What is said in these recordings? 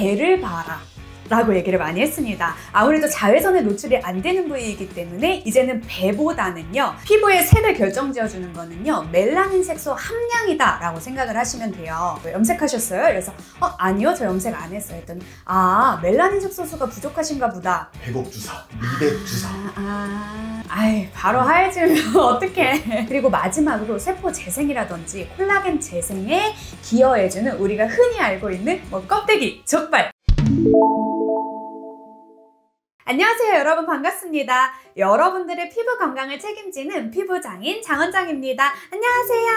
배를 봐라 라고 얘기를 많이 했습니다. 아무래도 자외선에 노출이 안 되는 부위이기 때문에 이제는 배보다는요, 피부의 색을 결정지어주는 거는요 멜라닌 색소 함량이다 라고 생각을 하시면 돼요. 염색하셨어요? 그래서 아니요, 저 염색 안 했어요 했더니 멜라닌 색소수가 부족하신가 보다. 백옥주사, 미백주사. 바로 하얘지면 어떡해. 그리고 마지막으로 세포 재생이라든지 콜라겐 재생에 기여해주는 우리가 흔히 알고 있는 껍데기, 족발. 안녕하세요, 여러분. 반갑습니다. 여러분들의 피부 건강을 책임지는 피부장인 장원장입니다. 안녕하세요.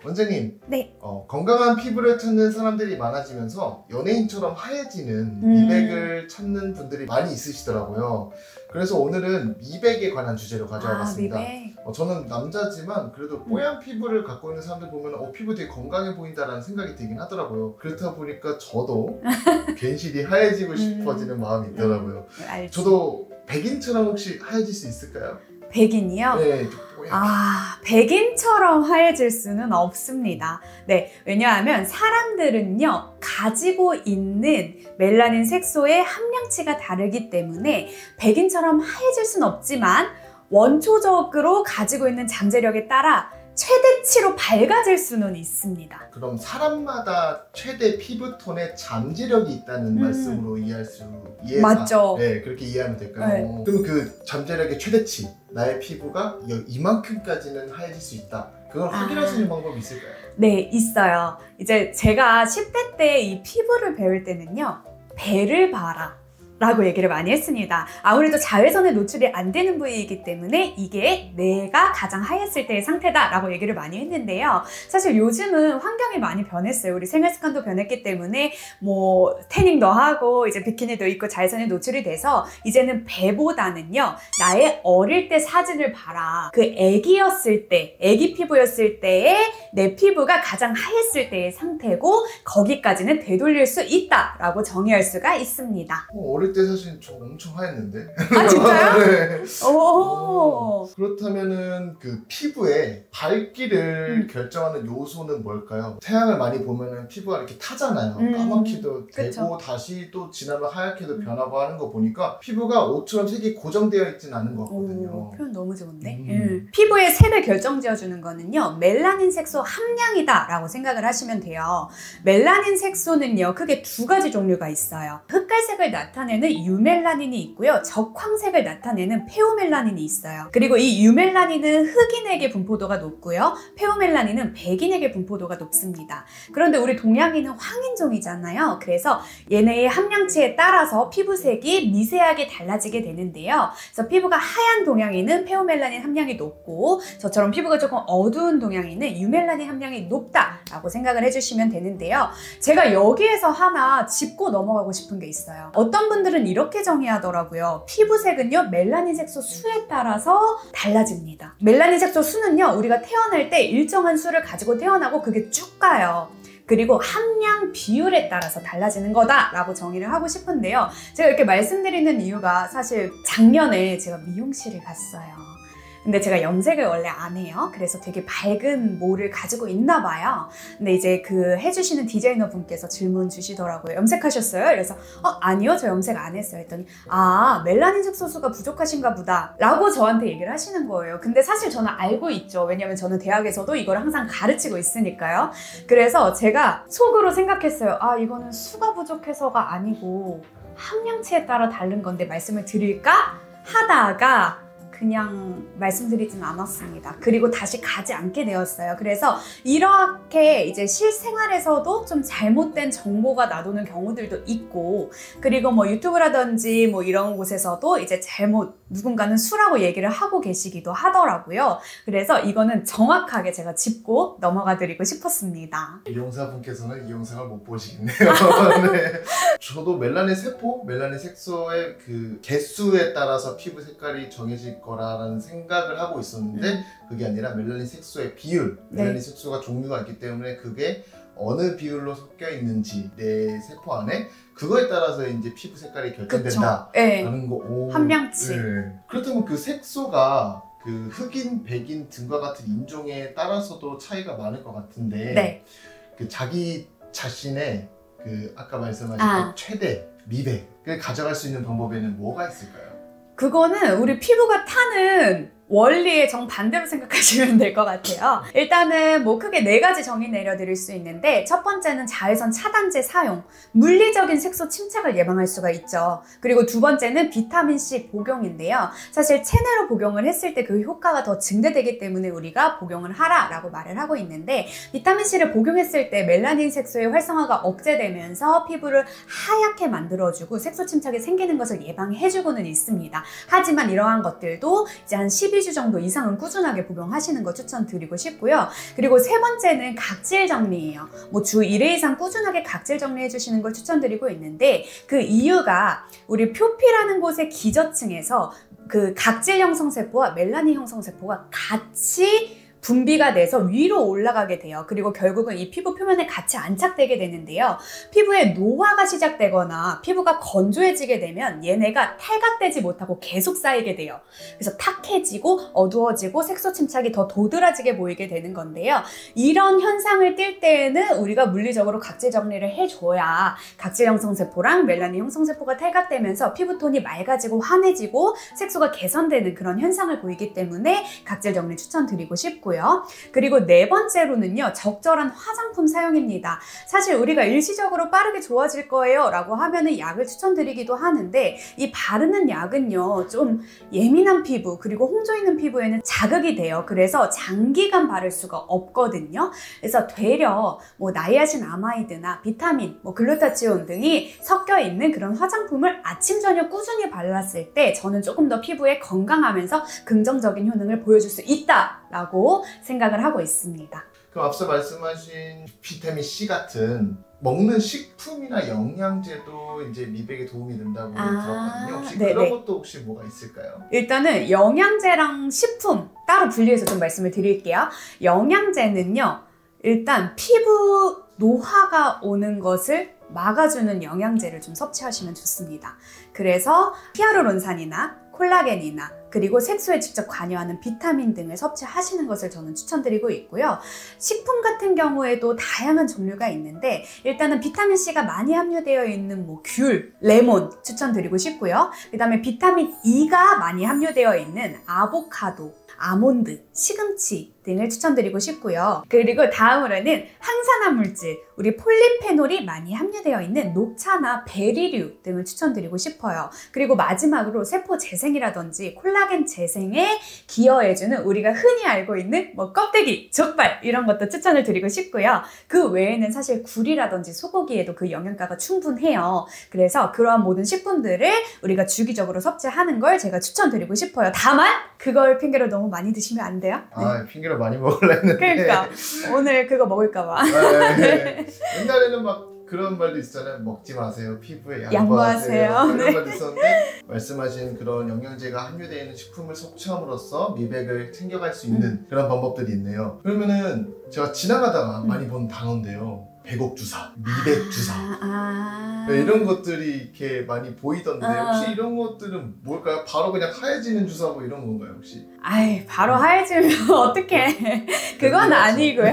원장님, 네. 건강한 피부를 찾는 사람들이 많아지면서 연예인처럼 하얘지는 미백을 찾는 분들이 많이 있으시더라고요. 그래서 오늘은 미백에 관한 주제로 가져와 봤습니다. 미백. 저는 남자지만 그래도 뽀얀 피부를 갖고 있는 사람들 보면 피부 되게 건강해 보인다라는 생각이 들긴 하더라고요. 그렇다 보니까 저도 괜시리 하얘지고 싶어지는 마음이 있더라고요. 저도 백인처럼 혹시 하얘질 수 있을까요? 백인이요? 네. 백인처럼 하얘질 수는 없습니다. 네, 왜냐하면 사람들은요 가지고 있는 멜라닌 색소의 함량치가 다르기 때문에 백인처럼 하얘질 수는 없지만 원초적으로 가지고 있는 잠재력에 따라 최대치로 밝아질 수는 있습니다. 그럼 사람마다 최대 피부톤의 잠재력이 있다는 말씀으로 맞죠? 네, 그렇게 이해하면 될까요? 네. 그럼 그 잠재력의 최대치, 나의 피부가 이만큼까지는 하얘질 수 있다. 그걸 확인할 수 있는 방법이 있을까요? 네, 있어요. 이제 제가 10대 때 이 피부를 배울 때는요, 배를 봐라 라고 얘기를 많이 했습니다. 아무래도 자외선에 노출이 안 되는 부위이기 때문에 이게 내가 가장 하였을 때의 상태다 라고 얘기를 많이 했는데요. 사실 요즘은 환경이 많이 변했어요. 우리 생활 습관도 변했기 때문에 태닝도 하고 이제 비키니도 입고 자외선에 노출이 돼서 이제는 배보다는요, 나의 어릴 때 사진을 봐라. 그 애기였을 때, 애기 피부였을 때의 내 피부가 가장 하였을 때의 상태고 거기까지는 되돌릴 수 있다 라고 정의할 수가 있습니다. 어릴 때 사실 저 엄청 하였는데. 진짜요? 네. 오. 그렇다면은 그 피부의 밝기를 결정하는 요소는 뭘까요? 태양을 많이 보면은 피부가 이렇게 타잖아요. 까맣기도 되고 그쵸. 다시 또 지나면 하얗게도 변하고 하는 거 보니까 피부가 옷처럼 색이 고정되어 있진 않은 것 같거든요. 표현 너무 좋은데? 피부의 색을 결정지어주는 거는요 멜라닌 색소 함량이다 라고 생각을 하시면 돼요. 멜라닌 색소는요 크게 두 가지 종류가 있어요. 흑갈색을 나타내는 유멜라닌이 있고요, 적황색을 나타내는 페오멜라닌이 있어요. 그리고 이 유멜라닌은 흑인에게 분포도가 높고요, 페오멜라닌은 백인에게 분포도가 높습니다. 그런데 우리 동양인은 황인종이잖아요. 그래서 얘네의 함량치에 따라서 피부색이 미세하게 달라지게 되는데요. 그래서 피부가 하얀 동양인은 페오멜라닌 함량이 높고 저처럼 피부가 조금 어두운 동양인은 유멜라닌 함량이 높다라고 생각을 해주시면 되는데요. 제가 여기에서 하나 짚고 넘어가고 싶은 게 있어요. 어떤 분들은 이렇게 정의하더라고요. 피부색은요 멜라닌 색소 수에 따라서 달라집니다. 멜라닌 색소 수는요 우리가 태어날 때 일정한 수를 가지고 태어나고 그게 쭉 가요. 그리고 함량 비율에 따라서 달라지는 거다라고 정의를 하고 싶은데요. 제가 이렇게 말씀드리는 이유가 사실 작년에 제가 미용실을 갔어요. 근데 제가 염색을 원래 안 해요. 그래서 되게 밝은 모를 가지고 있나 봐요. 근데 이제 그 해주시는 디자이너 분께서 질문 주시더라고요. 염색하셨어요? 그래서 아니요, 저 염색 안 했어요 했더니 멜라닌 색소수가 부족하신가 보다 라고 저한테 얘기를 하시는 거예요. 근데 사실 저는 알고 있죠. 왜냐면 저는 대학에서도 이걸 항상 가르치고 있으니까요. 그래서 제가 속으로 생각했어요. 이거는 수가 부족해서가 아니고 함량치에 따라 다른 건데 말씀을 드릴까? 하다가 그냥 말씀드리진 않았습니다. 그리고 다시 가지 않게 되었어요. 그래서 이렇게 이제 실생활에서도 좀 잘못된 정보가 나도는 경우들도 있고, 그리고 유튜브라든지 이런 곳에서도 이제 누군가는 수라고 얘기를 하고 계시기도 하더라고요. 그래서 이거는 정확하게 제가 짚고 넘어가 드리고 싶었습니다. 이용사분께서는 이 영상을 못 보시겠네요. 네. 저도 멜라닌 세포, 멜라닌 색소의 그 개수에 따라서 피부 색깔이 정해질 거라는 생각을 하고 있었는데 그게 아니라 멜라닌 색소의 비율, 멜라닌 색소가 종류가 있기 때문에 그게 어느 비율로 섞여 있는지 내 세포 안에 그거에 따라서 이제 피부 색깔이 결정된다라는 거. 함량치. 그렇다면 그 색소가 그 흑인, 백인 등과 같은 인종에 따라서도 차이가 많을 것 같은데 그 자기 자신의 그 아까 말씀하신 그 최대 미백을 가져갈 수 있는 방법에는 뭐가 있을까요? 그거는 우리 피부가 타는 원리의 정반대로 생각하시면 될 것 같아요. 일단은 뭐 크게 4가지 정의 내려드릴 수 있는데, 첫 번째는 자외선 차단제 사용, 물리적인 색소 침착을 예방할 수가 있죠. 그리고 두 번째는 비타민C 복용인데요. 사실 체내로 복용을 했을 때 그 효과가 더 증대되기 때문에 우리가 복용을 하라라고 말을 하고 있는데, 비타민C를 복용했을 때 멜라닌 색소의 활성화가 억제되면서 피부를 하얗게 만들어주고 색소 침착이 생기는 것을 예방해주고는 있습니다. 하지만 이러한 것들도 이제 한 12주 정도 이상은 꾸준하게 복용하시는 거 추천드리고 싶고요. 그리고 세 번째는 각질 정리예요. 뭐 주 1회 이상 꾸준하게 각질 정리해 주시는 걸 추천드리고 있는데, 그 이유가 우리 표피라는 곳의 기저층에서 그 각질 형성세포와 멜라닌 형성세포가 같이 분비가 돼서 위로 올라가게 돼요. 그리고 결국은 이 피부 표면에 같이 안착되게 되는데요. 피부에 노화가 시작되거나 피부가 건조해지게 되면 얘네가 탈각되지 못하고 계속 쌓이게 돼요. 그래서 탁해지고 어두워지고 색소 침착이 더 도드라지게 보이게 되는 건데요. 이런 현상을 띌 때에는 우리가 물리적으로 각질 정리를 해줘야 각질 형성세포랑 멜라닌 형성세포가 탈각되면서 피부톤이 맑아지고 환해지고 색소가 개선되는 그런 현상을 보이기 때문에 각질 정리 추천드리고 싶고요. 그리고 네 번째로는요, 적절한 화장품 사용입니다. 사실 우리가 일시적으로 빠르게 좋아질 거예요 라고 하면은 약을 추천드리기도 하는데, 이 바르는 약은요 좀 예민한 피부 그리고 홍조 있는 피부에는 자극이 돼요. 그래서 장기간 바를 수가 없거든요. 그래서 되려 뭐 나이아신 아마이드나 비타민, 뭐 글루타치온 등이 섞여 있는 그런 화장품을 아침 저녁 꾸준히 발랐을 때 저는 조금 더 피부에 건강하면서 긍정적인 효능을 보여줄 수 있다라고 생각을 하고 있습니다. 그럼 앞서 말씀하신 비타민 C 같은 먹는 식품이나 영양제도 이제 미백에 도움이 된다고 들었거든요. 혹시 네네. 그런 것도 혹시 뭐가 있을까요? 일단은 영양제랑 식품 따로 분리해서 좀 말씀을 드릴게요. 영양제는요, 일단 피부 노화가 오는 것을 막아주는 영양제를 좀 섭취하시면 좋습니다. 그래서 히아루론산이나 콜라겐이나 그리고 색소에 직접 관여하는 비타민 등을 섭취하시는 것을 저는 추천드리고 있고요. 식품 같은 경우에도 다양한 종류가 있는데, 일단은 비타민C가 많이 함유되어 있는 뭐 귤, 레몬 추천드리고 싶고요. 그 다음에 비타민 E가 많이 함유되어 있는 아보카도, 아몬드, 시금치 등을 추천드리고 싶고요. 그리고 다음으로는 항산화 물질, 우리 폴리페놀이 많이 함유되어 있는 녹차나 베리류 등을 추천드리고 싶어요. 그리고 마지막으로 세포 재생이라든지 콜라겐 재생에 기여해주는 우리가 흔히 알고 있는 뭐 껍데기, 족발 이런 것도 추천을 드리고 싶고요. 그 외에는 사실 굴이라든지 소고기에도 그 영양가가 충분해요. 그래서 그러한 모든 식품들을 우리가 주기적으로 섭취하는 걸 제가 추천드리고 싶어요. 다만 그걸 핑계로 너무 많이 드시면 안 돼요. 아, 핑계로 많이 먹으려 했는데. 그러니까 오늘 그거 먹을까 봐. 네. 옛날에는 막 그런 말도 있잖아요. 먹지 마세요. 피부에 양보하세요. 양보하세요. 이런 말도 있었는데, 말씀하신 그런 영양제가 함유되어 있는 식품을 섭취함으로써 미백을 챙겨갈 수 있는 그런 방법들이 있네요. 그러면은 제가 지나가다가 많이 본 단어인데요. 백옥 주사, 미백 주사. 네, 이런 것들이 이렇게 많이 보이던데 혹시 이런 것들은 뭘까요? 바로 그냥 하얘지는 주사 뭐 이런 건가요 혹시? 아이, 바로 하얘지면 어떡해. 그건 아니고요.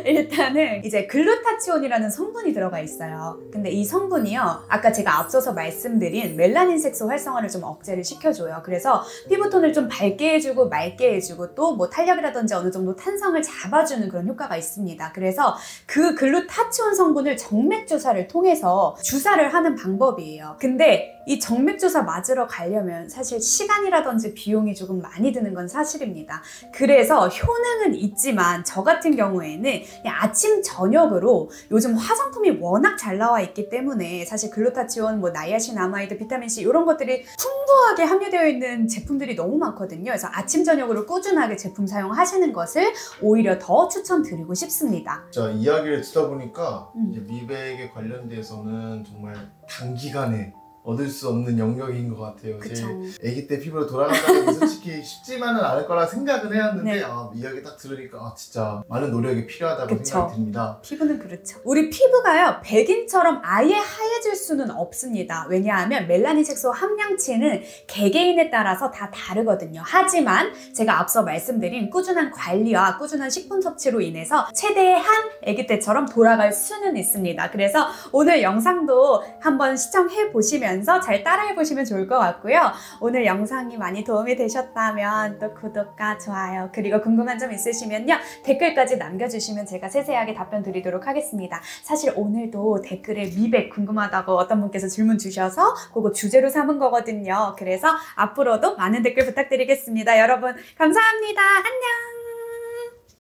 일단은 이제 글루타치온이라는 성분이 들어가 있어요. 근데 이 성분이요, 아까 제가 앞서서 말씀드린 멜라닌 색소 활성화를 좀 억제를 시켜줘요. 그래서 피부톤을 좀 밝게 해주고 맑게 해주고 또 뭐 탄력이라든지 어느 정도 탄성을 잡아주는 그런 효과가 있습니다. 그래서 그 글루타치온 성분을 정맥주사를 통해서 주사를 하는 방법이에요. 근데 이 정맥주사 맞으러 가려면 사실 시간이라든지 비용이 조금 많이 드는 건 사실입니다. 그래서 효능은 있지만 저 같은 경우에는 그냥 아침 저녁으로 요즘 화장품이 워낙 잘 나와 있기 때문에 사실 글루타치온, 뭐 나이아신 아마이드, 비타민C 이런 것들이 풍부하게 함유되어 있는 제품들이 너무 많거든요. 그래서 아침 저녁으로 꾸준하게 제품 사용하시는 것을 오히려 더 추천드리고 싶습니다. 자, 이야기를 듣다 보니까 이제 미백에 관련돼서는 정말 단기간에 얻을 수 없는 영역인 것 같아요. 그쵸. 제 아기 때 피부로 돌아간다는 게 솔직히 쉽지만은 않을 거라 생각은 해왔는데 네. 이야기 딱 들으니까 진짜 많은 노력이 필요하다고 그쵸. 생각이 듭니다. 피부는 그렇죠. 우리 피부가요, 백인처럼 아예 하얘질 수는 없습니다. 왜냐하면 멜라닌 색소 함량치는 개개인에 따라서 다 다르거든요. 하지만 제가 앞서 말씀드린 꾸준한 관리와 꾸준한 식품 섭취로 인해서 최대한 아기 때처럼 돌아갈 수는 있습니다. 그래서 오늘 영상도 한번 시청해 보시면서 잘 따라해 보시면 좋을 것 같고요. 오늘 영상이 많이 도움이 되셨다면 또 구독과 좋아요, 그리고 궁금한 점 있으시면요, 댓글까지 남겨주시면 제가 세세하게 답변 드리도록 하겠습니다. 사실 오늘도 댓글에 미백 궁금하다고 어떤 분께서 질문 주셔서 그거 주제로 삼은 거거든요. 그래서 앞으로도 많은 댓글 부탁드리겠습니다. 여러분 감사합니다. 안녕.